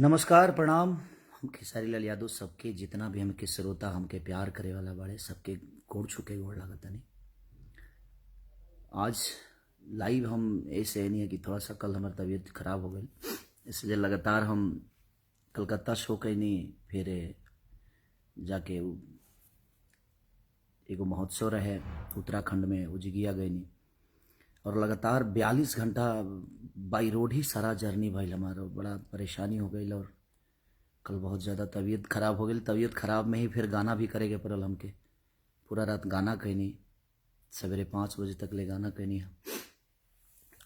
नमस्कार प्रणाम। हम खेसारी लाल यादव सबके जितना भी हमके श्रोता हमके प्यार करे वाला बाड़े सबके गोड़ छुके गोड़ लागत नहीं। आज लाइव हम ऐसे नहीं है कि थोड़ा सा कल हमारी तबीयत खराब हो गई, इसलिए लगातार हम कलकत्ता शो कैनी, फिर जाके एगो महोत्सव रहे उत्तराखंड में उजिगिया गईनी और लगातार 42 घंटा बाई रोड ही सारा जर्नी भइल हमारा। बड़ा परेशानी हो गई और कल बहुत ज़्यादा तबीयत खराब हो गई। तबीयत खराब में ही फिर गाना भी करे के पड़ल हमके। पूरा रात गाना कहनी, सवेरे 5 बजे तक ले गाना कहनी है।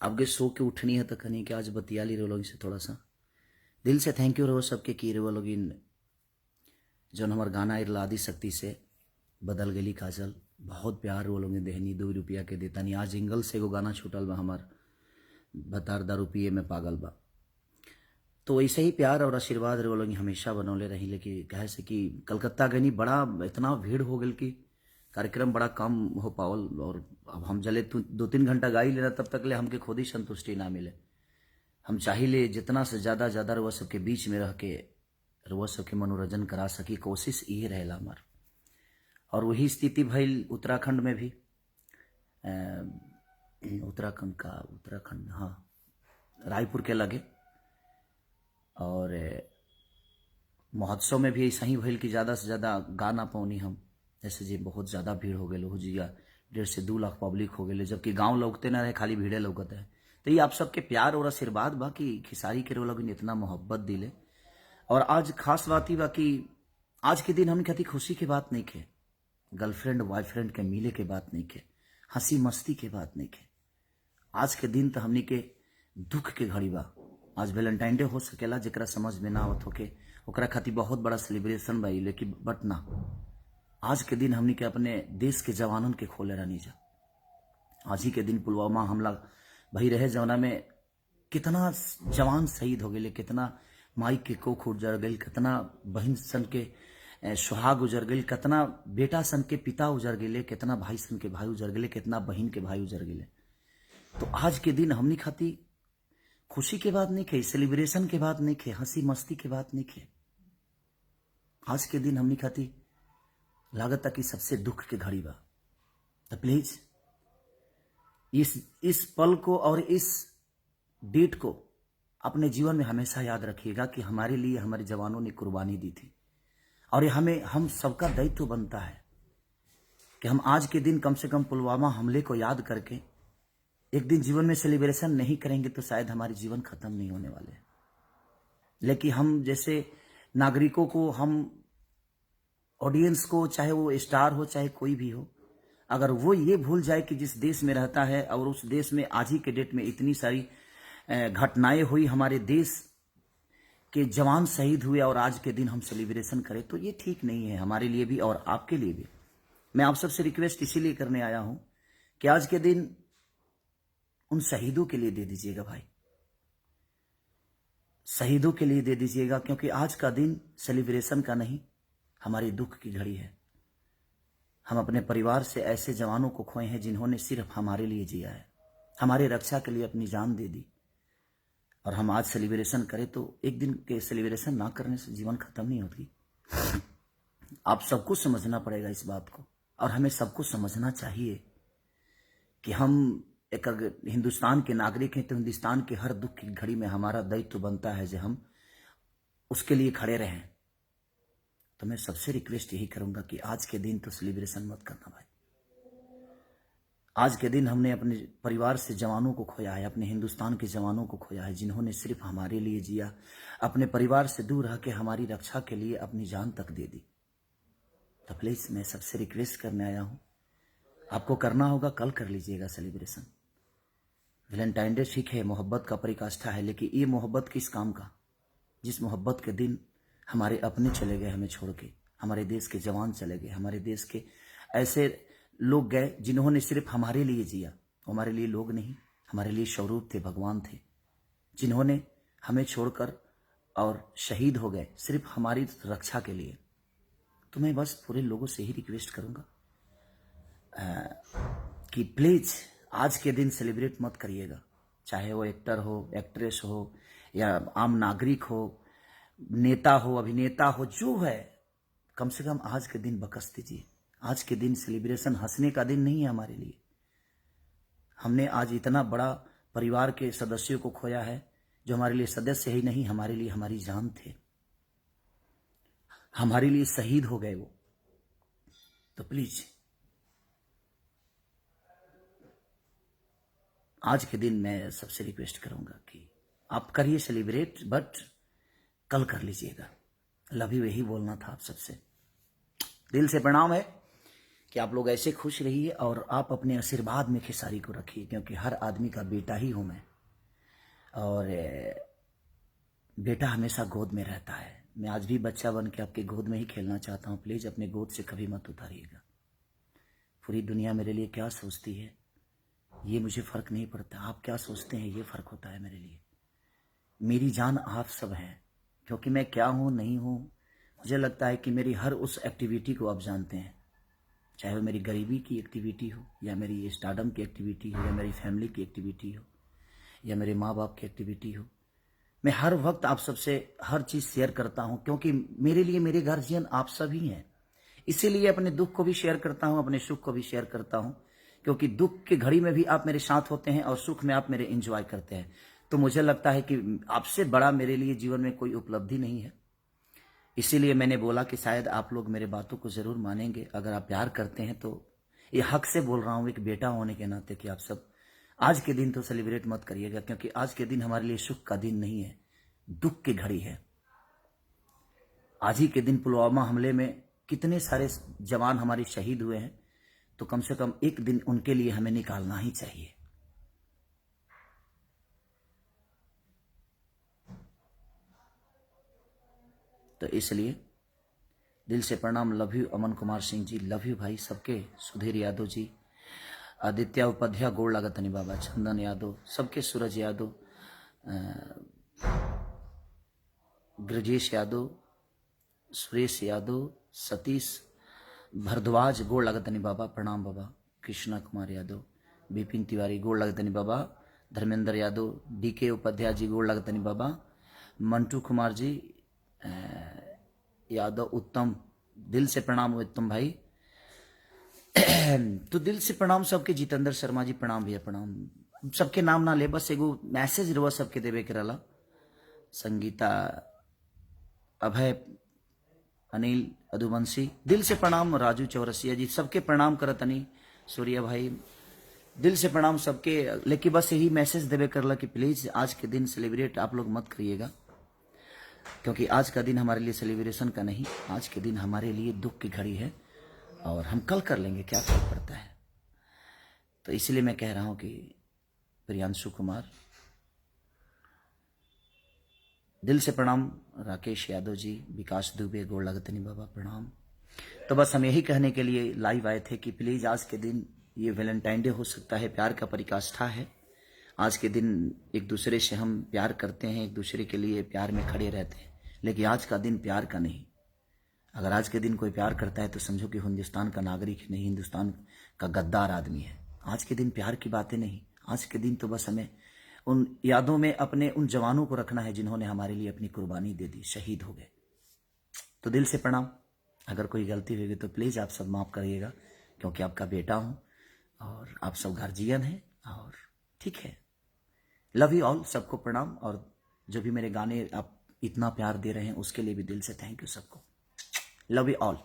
अब के सो के उठनी है तो कहनी कि आज बतिया ली लोग से थोड़ा सा। दिल से थैंक यू रहो सबके की रहो लोग जौन हमार गाना आदि शक्ति से बदल गली काजल। बहुत प्यार वो लोग देहनी, 2 रुपया के देता नहीं। आज इंगल से एगो गाना छूटल बा हमार, बतार दारू पिए में पागल बा। तो ऐसे ही प्यार और आशीर्वाद वो लोग हमेशा बनौले रही। लेकिन कहे से कि कलकत्ता गनी बड़ा इतना भीड़ हो गई कि कार्यक्रम बड़ा कम हो पावल। और अब हम जले 2-3 घंटा गाई लेना तब तक ले हमके खुद ही संतुष्टि ना मिले। हम चाहिए जितना से ज़्यादा रुआ सबके बीच में रह के रुआ सबके मनोरंजन करा सकी, कोशिश ये रहेला हमार। और वही स्थिति भइल उत्तराखंड में भी। उत्तराखंड हाँ, रायपुर के लगे। और महोत्सव में भी ऐसा ही भइल कि ज़्यादा से ज़्यादा गा ना पौनी हम। जैसे जी बहुत ज़्यादा भीड़ हो गई हो जिया, 1.5 से 2 लाख पब्लिक हो गई, जबकि गांव लौकते ना रहे, खाली भीड़े लौकते है। तो ये आप सबके प्यार और आशीर्वाद बा कि खेसारी के लोग इतना मोहब्बत दिले। और आज खास बात ही बा कि आज के दिन हम कहती खुशी की बात नहीं खे, गर्लफ्रेंड बॉयफ्रेंड के मिले के बात नहीं खे, हंसी मस्ती के बात नहीं खे। आज के दिन तो हमनी के दुख के घड़ी बा। आज वैलेंटाइन डे हो सकेला, जरा समझ में ना आवत होके ओकरा खातिर बहुत बड़ा सेलिब्रेशन बा, लेकिन बट ना, आज के दिन हमनी के अपने देश के जवानन के खोले रहनी जा। आज ही के दिन पुलवामा हमला भई रहे, जवना में कितना जवान शहीद हो गए, कितना माई के कोख उजड़ गई, कितना बहन सन के सुहाग उजड़ गई, कितना बेटा सन के पिता उजड़ गए, कितना भाई सन के भाई उजड़ गए, कितना बहन के भाई उजड़ गए। तो आज के दिन हमनी खाती खुशी के बात नहीं खे, सेलिब्रेशन के बात नहीं खे, हंसी मस्ती के बात नहीं खे। आज के दिन हमनी खाती लागत कि सबसे दुख के घड़ी बा। तो प्लीज इस पल को और इस डेट को अपने जीवन में हमेशा याद रखिएगा कि हमारे लिए हमारे जवानों ने कुर्बानी दी थी। और ये हम सबका दायित्व बनता है कि हम आज के दिन कम से कम पुलवामा हमले को याद करके एक दिन जीवन में सेलिब्रेशन नहीं करेंगे तो शायद हमारे जीवन खत्म नहीं होने वाले। लेकिन हम जैसे नागरिकों को, हम ऑडियंस को, चाहे वो स्टार हो चाहे कोई भी हो, अगर वो ये भूल जाए कि जिस देश में रहता है और उस देश में आज ही के डेट में इतनी सारी घटनाएं हुई, हमारे देश के जवान शहीद हुए और आज के दिन हम सेलिब्रेशन करें, तो ये ठीक नहीं है हमारे लिए भी और आपके लिए भी। मैं आप सबसे रिक्वेस्ट इसीलिए करने आया हूं कि आज के दिन उन शहीदों के लिए दे दीजिएगा भाई, शहीदों के लिए दे दीजिएगा, क्योंकि आज का दिन सेलिब्रेशन का नहीं, हमारी दुख की घड़ी है। हम अपने परिवार से ऐसे जवानों को खोए हैं जिन्होंने सिर्फ हमारे लिए जिया है, हमारे रक्षा के लिए अपनी जान दे दी। और हम आज सेलिब्रेशन करें तो एक दिन के सेलिब्रेशन ना करने से जीवन खत्म नहीं होती। आप सबको समझना पड़ेगा इस बात को, और हमें सबको समझना चाहिए कि हम एक हिंदुस्तान के नागरिक हैं, तो हिंदुस्तान के हर दुख की घड़ी में हमारा दायित्व बनता है जो हम उसके लिए खड़े रहें। तो मैं सबसे रिक्वेस्ट यही करूंगा कि आज के दिन तो सेलिब्रेशन मत करना भाई। आज के दिन हमने अपने परिवार से जवानों को खोया है, अपने हिंदुस्तान के जवानों को खोया है जिन्होंने सिर्फ हमारे लिए जिया, अपने परिवार से दूर रह के हमारी रक्षा के लिए अपनी जान तक दे दी। तो प्लीज मैं सबसे रिक्वेस्ट करने आया हूं, आपको करना होगा कल कर लीजिएगा सेलिब्रेशन। वैलेंटाइन डे ठीक है, मोहब्बत का परिकाष्ठा है, लेकिन ये मोहब्बत किस काम का, जिस मोहब्बत के दिन हमारे अपने चले गए हमें छोड़ के, हमारे देश के जवान चले गए, हमारे देश के ऐसे लोग गए जिन्होंने सिर्फ हमारे लिए जिया। हमारे लिए लोग नहीं, हमारे लिए स्वरूप थे, भगवान थे, जिन्होंने हमें छोड़कर और शहीद हो गए सिर्फ हमारी रक्षा के लिए। तो मैं बस पूरे लोगों से ही रिक्वेस्ट करूंगा कि प्लीज आज के दिन सेलिब्रेट मत करिएगा, चाहे वो एक्टर हो, एक्ट्रेस हो, या आम नागरिक हो, नेता हो, अभिनेता हो, जो है, कम से कम आज के दिन बकस दीजिए। आज के दिन सेलिब्रेशन हंसने का दिन नहीं है हमारे लिए। हमने आज इतना बड़ा परिवार के सदस्यों को खोया है जो हमारे लिए सदस्य ही नहीं, हमारे लिए हमारी जान थे, हमारे लिए शहीद हो गए वो। तो प्लीज आज के दिन मैं सबसे रिक्वेस्ट करूंगा कि आप करिए सेलिब्रेट, बट कल कर लीजिएगा। लव यू, यही बोलना था आप सबसे। दिल से प्रणाम है कि आप लोग ऐसे खुश रहिए और आप अपने आशीर्वाद में खेसारी को रखिए, क्योंकि हर आदमी का बेटा ही हूं मैं, और बेटा हमेशा गोद में रहता है। मैं आज भी बच्चा बन के आपके गोद में ही खेलना चाहता हूं। प्लीज अपने गोद से कभी मत उतारिएगा। पूरी दुनिया मेरे लिए क्या सोचती है ये मुझे फर्क नहीं पड़ता, आप क्या सोचते हैं ये फर्क होता है मेरे लिए। मेरी जान आप सब हैं, क्योंकि मैं क्या हूं नहीं हूं, मुझे लगता है कि मेरी हर उस एक्टिविटी को आप जानते हैं, चाहे वो मेरी गरीबी की एक्टिविटी हो, या मेरी स्टारडम की एक्टिविटी हो, या मेरी फैमिली की एक्टिविटी हो, या मेरे माँ बाप की एक्टिविटी हो। मैं हर वक्त आप सबसे हर चीज़ शेयर करता हूं, क्योंकि मेरे लिए मेरे गार्जियन आप सभी हैं। इसीलिए अपने दुख को भी शेयर करता हूं, अपने सुख को भी शेयर करता हूं, क्योंकि दुख की घड़ी में भी आप मेरे साथ होते हैं और सुख में आप मेरे एंजॉय करते हैं। तो मुझे लगता है कि आपसे बड़ा मेरे लिए जीवन में कोई उपलब्धि नहीं है। इसीलिए मैंने बोला कि शायद आप लोग मेरे बातों को जरूर मानेंगे। अगर आप प्यार करते हैं तो ये हक से बोल रहा हूं एक बेटा होने के नाते कि आप सब आज के दिन तो सेलिब्रेट मत करिएगा, क्योंकि आज के दिन हमारे लिए सुख का दिन नहीं है, दुख की घड़ी है। आज ही के दिन पुलवामा हमले में कितने सारे जवान हमारे शहीद हुए हैं, तो कम से कम एक दिन उनके लिए हमें निकालना ही चाहिए। तो इसलिए दिल से प्रणाम। Love you Aman Kumar Singh ji, love you भाई सबके। सुधीर यादव जी, आदित्य उपाध्याय गोड़ लागतनी बाबा, चंदन यादव सबके, सूरज यादव, ब्रजेश यादव, सुरेश यादव, सतीश भरद्वाज गोड़ लागतनी बाबा, प्रणाम बाबा। कृष्णा कुमार यादव, विपिन तिवारी गोड़ लागतनी बाबा, धर्मेंद्र यादव, डीके उपाध्याय जी गोड़ लागतनी बाबा, मंटू कुमार जी यादव, उत्तम, दिल से प्रणाम उत्तम भाई। तो दिल से प्रणाम सबके। जितेंद्र शर्मा जी प्रणाम भैया, प्रणाम। सबके नाम ना ले, बस एगो मैसेज रहुआ सबके देवे के रहा। संगीता, अभय, अनिल अदुवंशी, दिल से प्रणाम। राजू चौरसिया जी, सबके प्रणाम करतनी। सूर्या भाई, दिल से प्रणाम सबके। लेकिन बस यही मैसेज देवे करला कि प्लीज आज के दिन सेलिब्रेट आप लोग मत करिएगा, क्योंकि आज का दिन हमारे लिए सेलिब्रेशन का नहीं, आज के दिन हमारे लिए दुख की घड़ी है, और हम कल कर लेंगे, क्या फर्क पड़ता है। तो इसलिए मैं कह रहा हूं कि प्रियांशु कुमार, दिल से प्रणाम। राकेश यादव जी, विकास दुबे गोड़ लगतनी बाबा, प्रणाम। तो बस हम यही कहने के लिए लाइव आए थे कि प्लीज आज के दिन, ये वैलेंटाइन डे हो सकता है, प्यार का परिकाष्ठा है। आज के दिन एक दूसरे से हम प्यार करते हैं, एक दूसरे के लिए प्यार में खड़े रहते हैं, लेकिन आज का दिन प्यार का नहीं। अगर आज के दिन कोई प्यार करता है तो समझो कि हिंदुस्तान का नागरिक नहीं, हिंदुस्तान का गद्दार आदमी है। आज के दिन प्यार की बातें नहीं, आज के दिन तो बस हमें उन यादों में अपने उन जवानों को रखना है जिन्होंने हमारे लिए अपनी कुर्बानी दे दी, शहीद हो गए। तो दिल से प्रणाम। अगर कोई गलती होगी तो प्लीज़ आप सब माफ़ करिएगा, क्योंकि आपका बेटा हूँ और आप सब गार्जियन हैं, और ठीक है। लव यू ऑल, सबको प्रणाम। और जो भी मेरे गाने आप इतना प्यार दे रहे हैं उसके लिए भी दिल से थैंक यू सबको। Love you all.